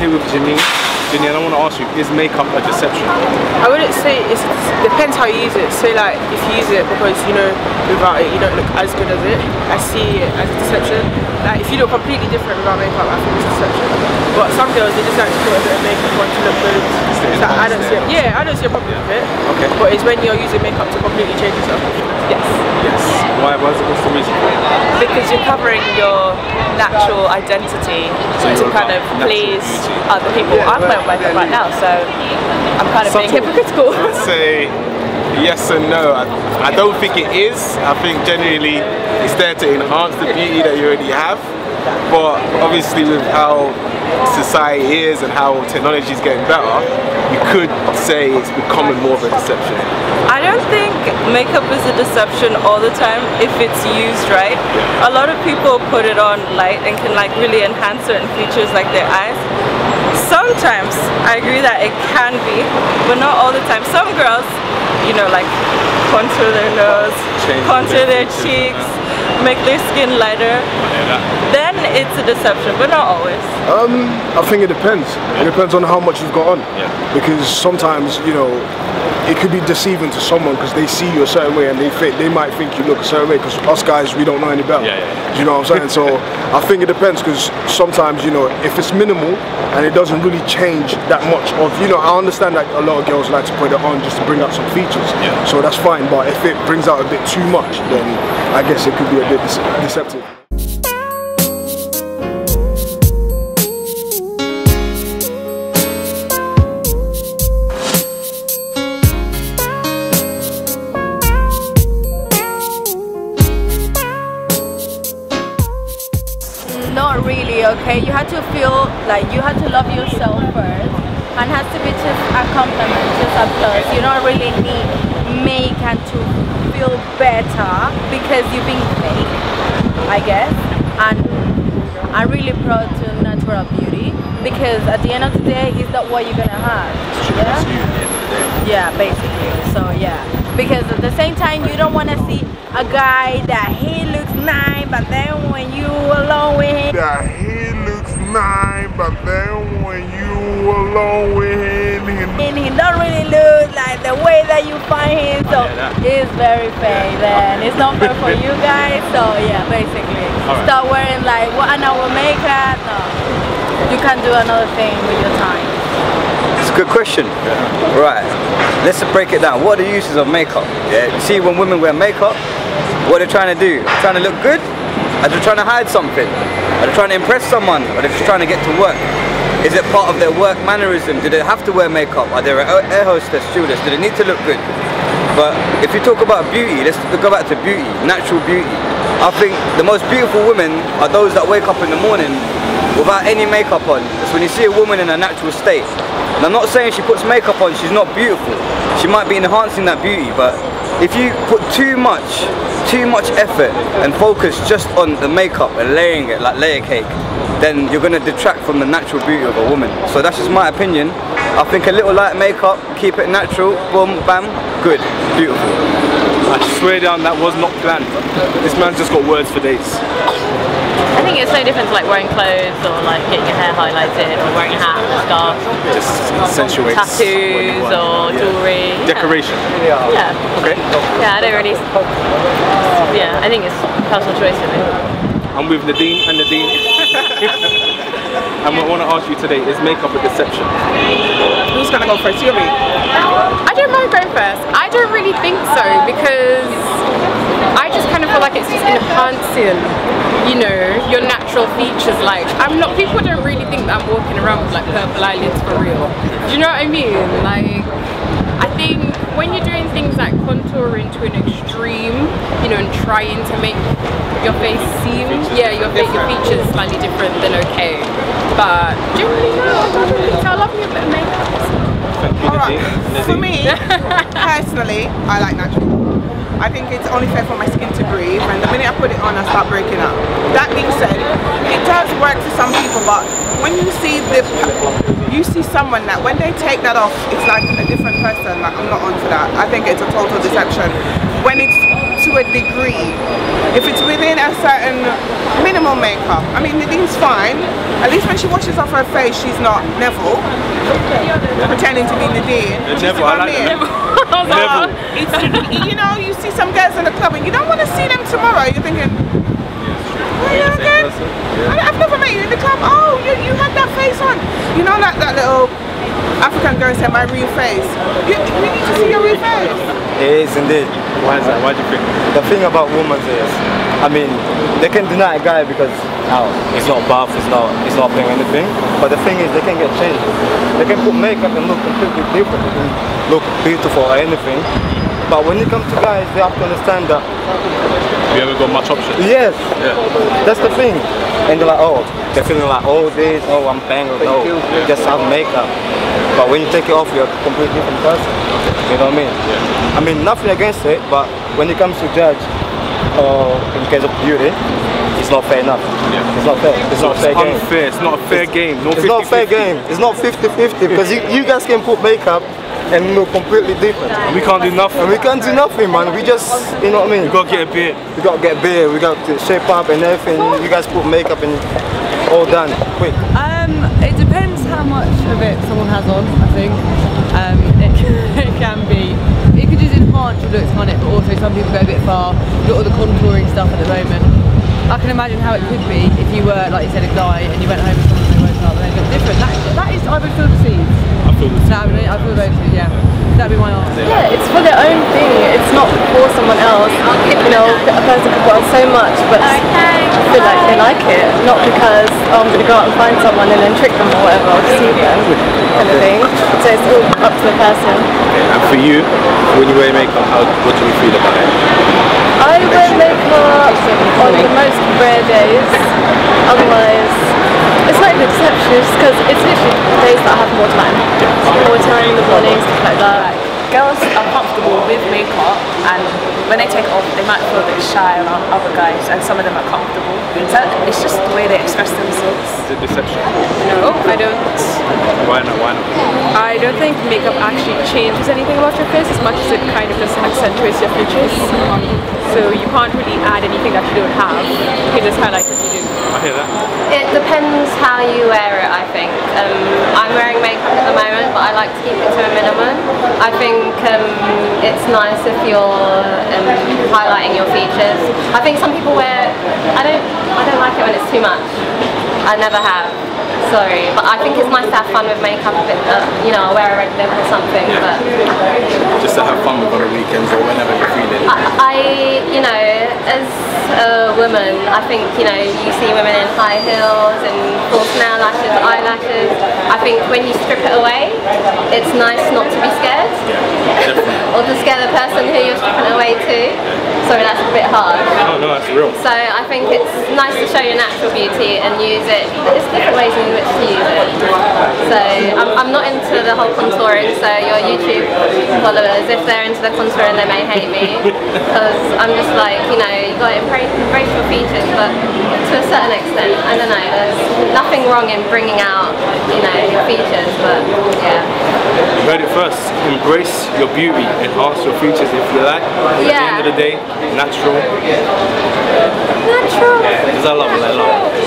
here with Janine. Janine, I want to ask you, is makeup a deception? I wouldn't say it depends how you use it. So like, if you use it because you know without it you don't look as good as it, I see it as a deception. Like if you look completely different without makeup, I think it's a deception. But some girls, they just like to put a bit of makeup on to look good. So I don't see it. Yeah, I don't see a problem with it. Okay. But it's when you're using makeup to completely change yourself. Yes. Yes. What's the reason? Because you're covering your natural identity to kind of please other people. I'm wearing makeup right now, so I'm kind of being hypocritical. I'd say yes and no. I don't think it is. I think genuinely it's there to enhance the beauty that you already have. But obviously with how society is and how technology is getting better, you could say it's becoming more of a deception. I don't think makeup is a deception all the time if it's used right. A lot of people put it on light and can like really enhance certain features like their eyes. Sometimes I agree that it can be, but not all the time. Some girls, you know, like contour their nose, contour their cheeks, make their skin lighter, then it's a deception, but not always. I think it depends. It depends on how much you've got on. Because sometimes, you know, it could be deceiving to someone because they see you a certain way and they might think you look a certain way, because us guys, we don't know any better. You know what I'm saying? So I think it depends, because sometimes, you know, if it's minimal and it doesn't really change that much of, you know, I understand that a lot of girls like to put it on just to bring out some features. So that's fine, but if it brings out a bit too much, then I guess it could be a bit deceptive. Not really, okay? You had to feel like you had to love yourself first, and has to be just a compliment, just a plus. You don't really need makeup to feel better because you're being fake, I guess. And I'm really proud to natural beauty, because at the end of the day, is that what you're gonna have? Yeah, basically. So yeah, because at the same time, you don't want to see a guy that he looks nice, but then when you alone with him, he don't really look like the way that you find him. So it's very fake, then it's not fair for you guys. So yeah, basically, start wearing like 1 hour makeup. No, you can do another thing with your time. It's a good question. Right, let's break it down. What are the uses of makeup? You see, when women wear makeup, what they're trying to do? Trying to look good? Are they trying to hide something? Are they trying to impress someone? Or are they just trying to get to work? Is it part of their work mannerism? Do they have to wear makeup? Are they an air hostess, stewardess? Do they need to look good? But if you talk about beauty, let's go back to beauty, natural beauty. I think the most beautiful women are those that wake up in the morning without any makeup on. It's when you see a woman in a natural state. And I'm not saying she puts makeup on, she's not beautiful. She might be enhancing that beauty, but if you put too much effort and focus just on the makeup and layering it like layer cake, then you're going to detract from the natural beauty of a woman. So that's just my opinion. I think a little light makeup, keep it natural, boom, bam, good, beautiful. I swear down, that was not planned. This man's just got words for days. I think it's no different to like wearing clothes or like getting your hair highlighted or wearing a hat or a scarf. Just accentuates tattoos or jewellery. Decoration. Yeah. Okay. Yeah, I don't really. Yeah, I think it's personal choice for me. I'm with Nadine and Nadine. And what I want to ask you today, is makeup a deception? Who's gonna go first? You or me? I don't mind going first. I don't really think so, because I just kind of feel like it's just enhancing, you know, your natural features. Like, people don't really think that I'm walking around with like purple eyelids for real. Do you know what I mean? Like, I think when you're doing things like contouring to an extreme, you know, and trying to make your face seem, your features slightly different, then okay. But generally, no, I don't think so. I love me a bit of makeup. Alright, for me, personally, I like natural. I think it's only fair for my skin to breathe, and the minute I put it on, I start breaking up. That being said, it does work for some people, but when you see someone that when they take that off, it's like a different person. Like, I'm not onto that. I think it's a total deception. When it's to a degree. If it's within a certain minimal makeup, I mean Nadine's fine. At least when she washes off her face, she's not Neville pretending to be Nadine. Neville, I like that. Neville. It's, you know, you see some girls in the club and you don't want to see them tomorrow. You're thinking, oh, you again? I've never met you in the club. Oh, you had that face on. You know, like that little African girl said, my real face. You need to see your real face. It is indeed. Why is that? Why do you think? The thing about women is, I mean, they can deny a guy because he's not buff, he's not playing anything. But the thing is, they can get changed. They can put makeup and look completely different. They can look beautiful or anything. But when it comes to guys, they have to understand that. You haven't got much options. Yes. Yeah. That's the thing. And they're like, oh, they're feeling like, oh, this, oh, I'm tangled. No, just have makeup. But when you take it off, you're a completely different person. You know what I mean? Yeah. I mean, nothing against it, but when it comes to judge, in case of beauty, it's not fair enough. Yeah. It's not fair. It's not a fair game. Unfair. It's not a fair game. No, it's not a fair game. It's not 50-50 because you guys can put makeup and look completely different. And we can't do nothing. And we can't do nothing, man. We just, you know what I mean? We gotta get a beard. We gotta get a beard. We got to shape up and everything. You guys put makeup and all done quick. It depends how much of it someone has on. I think it can be. It could just enhance your looks, can't it? But also some people go a bit far. You've got all the contouring stuff at the moment. I can imagine how it could be if you were, like you said, a guy and you went home and someone woke up and they looked different. That is, I would feel deceived. I feel deceived. I feel deceived, yeah. That'd be my answer. Yeah, it's for their own thing. It's not for someone else. You know, a person could put on so much, but feel like they like it, not because I'm going to go out and find someone and then trick them or whatever, or deceive them, kind of thing. So it's all up to the person. Okay, and for you, when you wear makeup, what do you feel about it? I wear makeup on the most rare days. Otherwise, it's not even a deception. It's because it's literally days that I have more time. More time in the morning, stuff like that. Girls are comfortable with makeup, and when they take it off, they might feel a bit shy around other guys, and some of them are comfortable. So it's just the way they express themselves. Is it deception? No, I don't. Why not? Why not? I don't think makeup actually changes anything about your face as much as it kind of just accentuates your features. So you can't really add anything that you don't have. You can just highlight what you do. I hear that. It depends how you wear it, I think. I'm wearing makeup at the moment, but I like to keep it to a minimum. I think it's nice if you're highlighting your features. I think some people wear, I don't like it when it's too much. I never have. Sorry, but I think it's nice to have fun with makeup a bit. You know, I'll wear a red lip or something. Yeah. But just to have fun with on the weekends or whenever you're feeling. you know, as a woman, I think, you know, you see women in high heels and false nail lashes, eyelashes. I think when you strip it away, it's nice not to be scared. Yeah, or to scare the person who you're stripping away to. Sorry, that's a bit hard. No, that's real. So I think it's nice to show your natural beauty and use it. There's different ways in which to use it. So I'm not into the whole contouring, so your YouTube followers, if they're into the contouring, they may hate me. Because I'm just like, you know, you've got to embrace your features, but to a certain extent, I don't know, there's nothing wrong in bringing out, you know, your features, but yeah. You heard it first. Embrace your beauty, enhance your features if you like. At the end of the day, natural. Natural. Because I love it, I love it.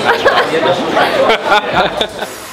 Natural.